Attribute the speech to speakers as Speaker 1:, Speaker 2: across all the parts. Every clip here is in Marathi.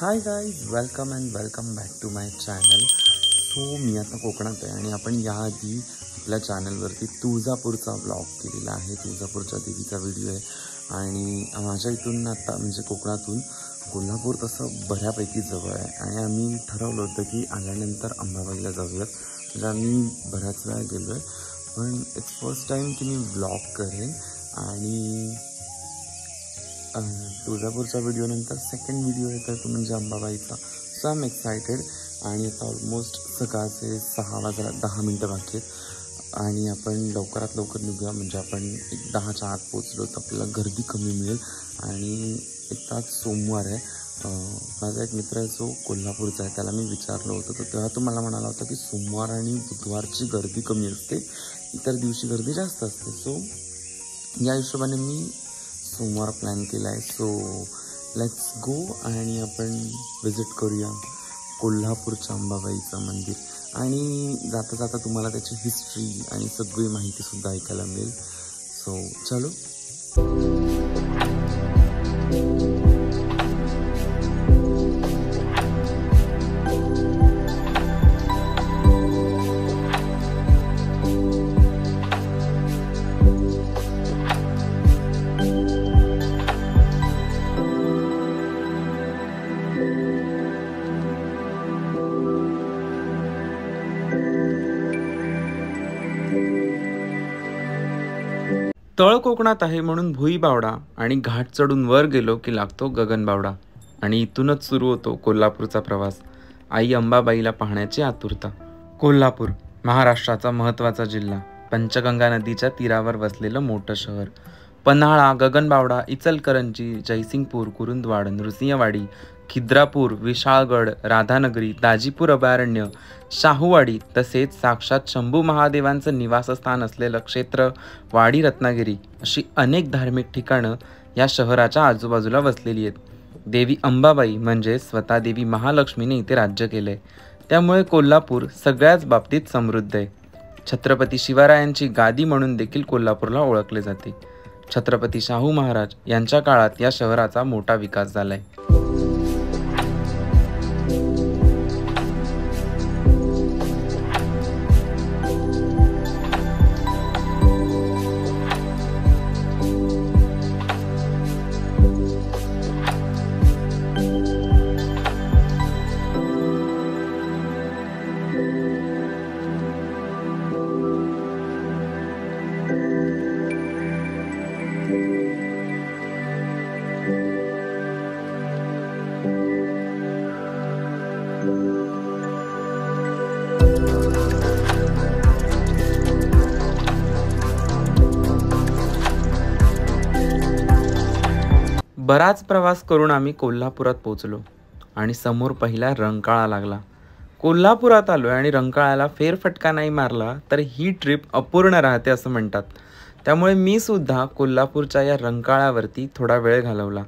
Speaker 1: High guys, welcome back to my channel. So मी आता कोकणात आहे आणि आपण याआधी आपल्या चॅनलवरती तुळजापूरचा व्लॉग केलेला आहे. तुळजापूरच्या देवीचा व्हिडिओ आहे आणि माझ्या इथून आता म्हणजे कोकणातून कोल्हापूर तसं बऱ्यापैकी जवळ आहे आणि आम्ही ठरवलं होतं की आल्यानंतर अंबाबाईला जाऊयात. म्हणजे आम्ही बऱ्याच वेळा गेलो आहे, पण इट्स फर्स्ट टाईम की मी व्लॉग करेन आणि तुळजापूरच्या व्हिडिओनंतर सेकंड व्हिडिओ येतो तो म्हणजे अंबाबाईचा. So I am excited. आणि आता ऑलमोस्ट सकाळचे 6:10 बाकी आहेत आणि आपण लवकरात लवकर निघूया. म्हणजे आपण 10च्या आत पोचलो तर आपल्याला गर्दी कमी मिळेल. आणि एक तास सोमवार आहे. माझा एक मित्र आहे जो कोल्हापूरचा आहे, त्याला मी विचारलं होतं तर तेव्हा तो मला म्हणाला होता की सोमवार आणि बुधवारची गर्दी कमी असते, इतर दिवशी गर्दी जास्त असते. सो या हिशोबाने मी सोमवार प्लॅन केला आहे. सो लेट्स गो आणि आपण विजिट करूया कोल्हापूरच्या अंबाबाईचं मंदिर. आणि जाता जाता तुम्हाला त्याची हिस्ट्री आणि सगळी माहितीसुद्धा ऐकायला मिळेल. सो चलो. तळ कोकणात आहे म्हणून भुई बावडा आणि घाट चढून वर गेलो की लागतो गगन बावडा. आणि इथूनच सुरू होतो कोल्हापूरचा प्रवास. आई अंबाबाईला पाहण्याची आतुरता. कोल्हापूर महाराष्ट्राचा महत्त्वाचा जिल्हा, पंचगंगा नदीच्या तीरावर वसलेलं मोठं शहर. पन्हाळा, गगनबावडा, इचलकरंजी, जयसिंगपूर, कुरुंदवाड, नृसिंहवाडी, खिद्रापूर, विशाळगड, राधानगरी, दाजीपूर अभयारण्य, शाहूवाडी तसेच साक्षात शंभू महादेवांचं निवासस्थान असलेलं क्षेत्र वाडी रत्नागिरी अशी अनेक धार्मिक ठिकाणं या शहराच्या आजूबाजूला वसलेली आहेत. देवी अंबाबाई म्हणजे स्वतः देवी महालक्ष्मीने इथे राज्य केलंय. त्यामुळे कोल्हापूर सगळ्याच बाबतीत समृद्ध आहे. छत्रपती शिवरायांची गादी म्हणून देखील कोल्हापूरला ओळखले जाते. छत्रपती शाहू महाराज यांच्या काळात या शहराचा मोठा विकास झालाय. बराच प्रवास करून आम्ही कोल्हापुरात पोहोचलो आणि समोर पहिला रंकाळा लागला. कोल्हापुरात आलो आणि रंकाळ्याला फेरफटका नाही मारला तर ही ट्रिप अपूर्ण राहते असं म्हणतात. त्यामुळे मी सुद्धा कोल्हापूरच्या या रंकाळ्यावरती थोडा वेळ घालवला.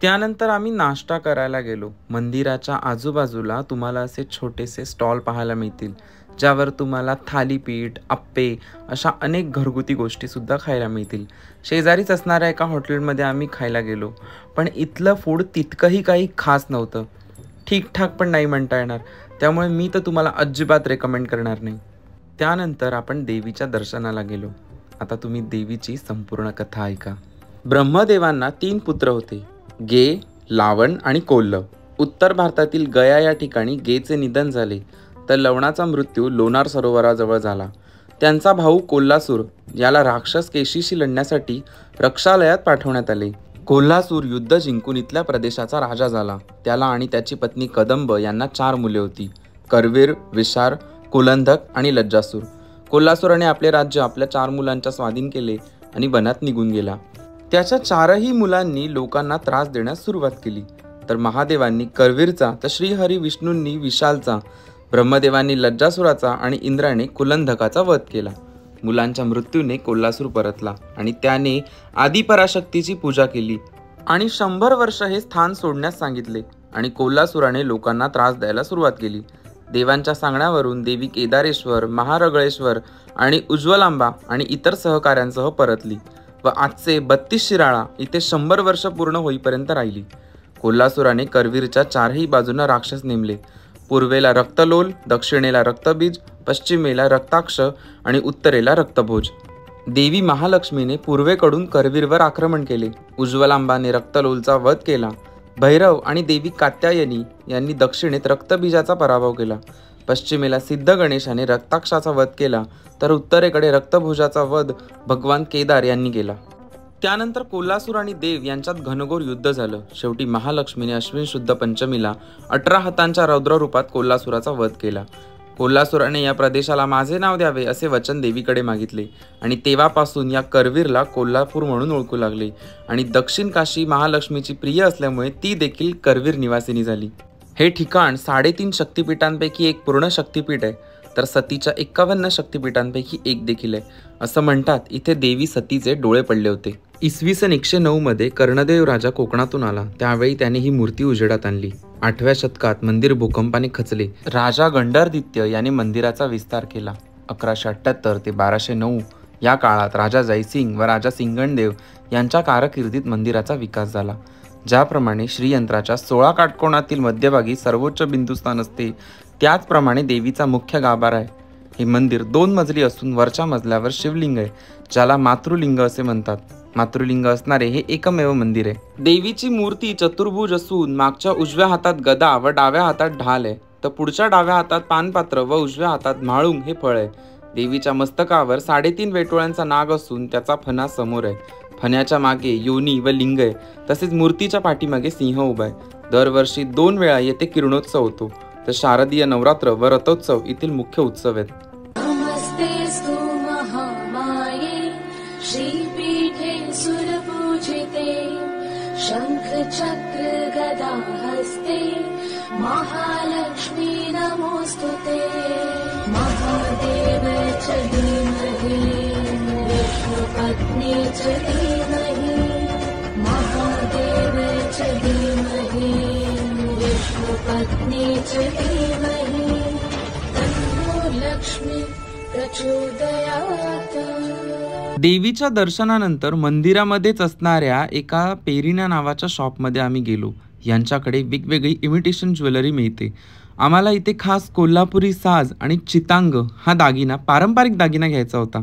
Speaker 1: त्यानंतर आम्ही नाश्ता करायला गेलो. मंदिराच्या आजूबाजूला तुम्हाला असे छोटेसे स्टॉल पाहायला मिळतील, ज्यावर तुम्हाला थालीपीठ, अप्पे अशा अनेक घरगुती गोष्टीसुद्धा खायला मिळतील. शेजारीच असणाऱ्या एका हॉटेलमध्ये आम्ही खायला गेलो, पण इथलं फूड तितकंही काही खास नव्हतं. ठीकठाक पण नाही म्हणता येणार, त्यामुळे मी तर तुम्हाला अजिबात रेकमेंड करणार नाही. त्यानंतर आपण देवीच्या दर्शनाला गेलो. आता तुम्ही देवीची संपूर्ण कथा ऐका. ब्रह्मदेवांना 3 पुत्र होते, गे, लावण आणि कोल्ह. उत्तर भारतातील गया या ठिकाणी गेचे निधन झाले, तर लवणाचा मृत्यू लोणार सरोवराजवळ झाला. त्यांचा भाऊ कोल्हासूर याला राक्षस केशीशी लढण्यासाठी रक्षालयात पाठवण्यात आले. कोल्हासूर युद्ध जिंकून इथल्या प्रदेशाचा राजा झाला. त्याला आणि त्याची पत्नी कदंब यांना 4 मुले होती: करवीर, विशार, कुलंधक आणि लज्जासूर. कोल्हासूराने आपले राज्य आपल्या 4 मुलांच्या स्वाधीन केले आणि वनात निघून गेला. त्याच्या 4ही मुलांनी लोकांना त्रास देण्यास सुरुवात केली. तर महादेवांनी करवीरचा, तर श्रीहरी विष्णूंनी विशालचा, ब्रह्मदेवांनी लज्जासुराचा आणि इंद्राने कुलंधकाचा वध केला. मुलांच्या मृत्यूने कोल्हासूर परतला आणि त्याने आदिपराशक्तीची पूजा केली आणि 100 वर्ष हे स्थान सोडण्यास सांगितले आणि कोल्हासुराने लोकांना त्रास द्यायला सुरुवात केली. देवांच्या सांगण्यावरून देवी केदारेश्वर, महारगळेश्वर आणि उज्ज्वलांबा आणि इतर सहकाऱ्यांसह परतली व आजचे 32 शिराळा इथे 100 वर्ष पूर्ण होईपर्यंत राहिली. कोल्हासुराने करवीरच्या 4ही बाजूंना राक्षस नेमले. पूर्वेला रक्तलोल, दक्षिणेला रक्तबीज, पश्चिमेला रक्ताक्ष आणि उत्तरेला रक्तभोज. देवी महालक्ष्मीने पूर्वेकडून करवीरवर आक्रमण केले. उज्ज्वलांबाने रक्तलोलचा वध केला. भैरव आणि देवी कात्यायनी यांनी दक्षिणेत रक्तबीजाचा पराभव केला. पश्चिमेला सिद्ध गणेशाने रक्ताक्षाचा वध केला, तर उत्तरेकडे रक्तभोजाचा वध भगवान केदार यांनी केला. त्यानंतर कोल्हासूर आणि देव यांच्यात घनघोर युद्ध झालं. शेवटी महालक्ष्मीने अश्विन शुद्ध पंचमीला 18 हातांच्या रौद्ररूपात कोल्हासुराचा वध केला. कोल्हासुराने या प्रदेशाला माझे नाव द्यावे असे वचन देवीकडे मागितले आणि तेव्हापासून या करवीरला कोल्हापूर म्हणून ओळखू लागले आणि दक्षिण काशी महालक्ष्मीची प्रिय असल्यामुळे ती देखील करवीर निवासिनी झाली. हे ठिकाण 3.5 शक्तिपीठांपैकी एक पूर्ण शक्तिपीठ आहे, तर सतीच्या 51 शक्तिपीठांपैकी एक देखील आहे. असं म्हणतात इथे देवी सतीचे डोळे पडले होते. इसवी सन 109 मध्ये कर्णदेव राजा कोकणातून आला. त्यावेळी त्याने ही मूर्ती उजेडात आणली. 8व्या शतकात मंदिर भूकंपाने खचले. राजा गंडरदित्य याने मंदिराचा विस्तार केला. 1178 ते 1209 या काळात राजा जयसिंग व राजा सिंगणदेव यांच्या कारकिर्दीत मंदिराचा विकास झाला. ज्याप्रमाणे श्रीयंत्राच्या 16 काटकोणातील मध्यभागी सर्वोच्च बिंदुस्थान असते, त्याचप्रमाणे देवीचा मुख्य गाभारा आहे. हे मंदिर 2 मजली असून वरच्या मजल्यावर शिवलिंग आहे, ज्याला मातृलिंग असे म्हणतात. मातृलिंग असणारे हे एकमेव मंदिर आहे. देवीची मूर्ती चतुर्भुज असून मागच्या उजव्या हातात गदा व डाव्या हातात ढाल आहे, तर पुढच्या डाव्या हातात पानपात्र व उजव्या हातात म्हाळुंग हे फळ आहे. देवीच्या मस्तकावर 3.5 वेटोळ्यांचा नाग असून त्याचा फणा समोर आहे. फण्याच्या मागे योनी व लिंग आहे. तसेच मूर्तीच्या पाठीमागे सिंह उभा आहे. दरवर्षी 2 वेळा येथे किरणोत्सव होतो. तर शारदीय नवरात्र व रथोत्सव येथील मुख्य उत्सव आहेत.
Speaker 2: शंख चक्र गदा हस्ते महालक्ष्मी नमोस्तुते. महादेव च धीमहि विष्णुपत्नी च धीमहि. महादेव च धीमहि विष्णुपत्नी च धीमहि. तन्नो लक्ष्मी प्रचोदयात्.
Speaker 1: देवीच्या दर्शनानंतर मंदिरामध्येच असणाऱ्या एका पेरिना नावाच्या शॉपमध्ये आम्ही गेलो. यांच्याकडे वेगवेगळी इमिटेशन ज्वेलरी मिळते. आम्हाला इथे खास कोल्हापुरी साज आणि चितांग हा दागिना, पारंपरिक दागिना घ्यायचा होता.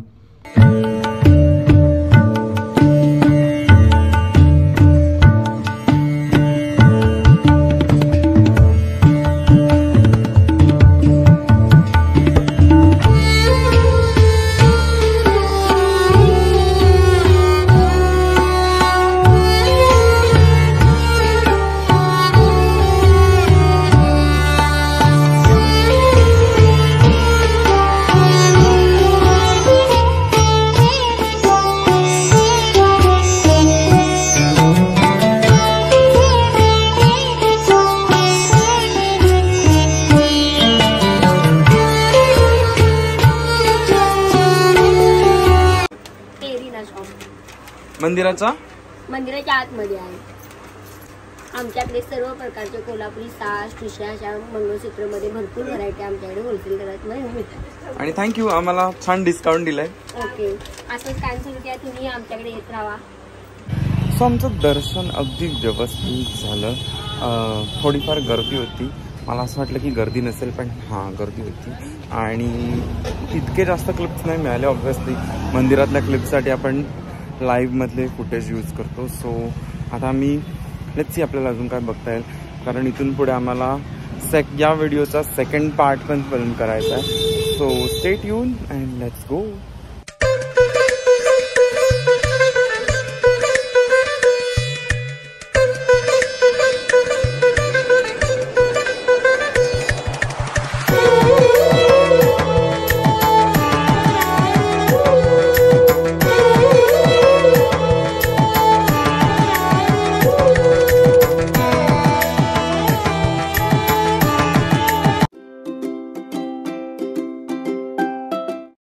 Speaker 2: मंदिराच्या आतमध्ये आहे. आमच्याकडे सर्व प्रकारचे कोल्हापुरी साज, ठुशा, मंगळसूत्रमध्ये भरपूर व्हरायटी आमच्याकडे होलसेल दरात मिळतात.
Speaker 1: आणि थँक्यू, आम्हाला छान डिस्काउंट दिलाय.
Speaker 2: ओके, असंच कायम सुरू द्या, तुम्ही आमच्याकडे येत राहा.
Speaker 1: सो आमचं दर्शन अगदी व्यवस्थित झालं. थोडीफार गर्दी होती. मला असं वाटलं की गर्दी नसेल, पण हां गर्दी होती. आणि इतके जास्त क्लिप्स नाही मिळाले. ऑब्व्हियसली मंदिरातल्या क्लिप्ससाठी आपण लाईव्हमधले फुटेज यूज करतो. सो आता मी लेट्स सी आपल्याला अजून काय बघता येईल. कारण इथून पुढे आम्हाला या व्हिडिओचा सेकंड पार्ट पण फिल्म करायचा आहे. So stay tune and let's go.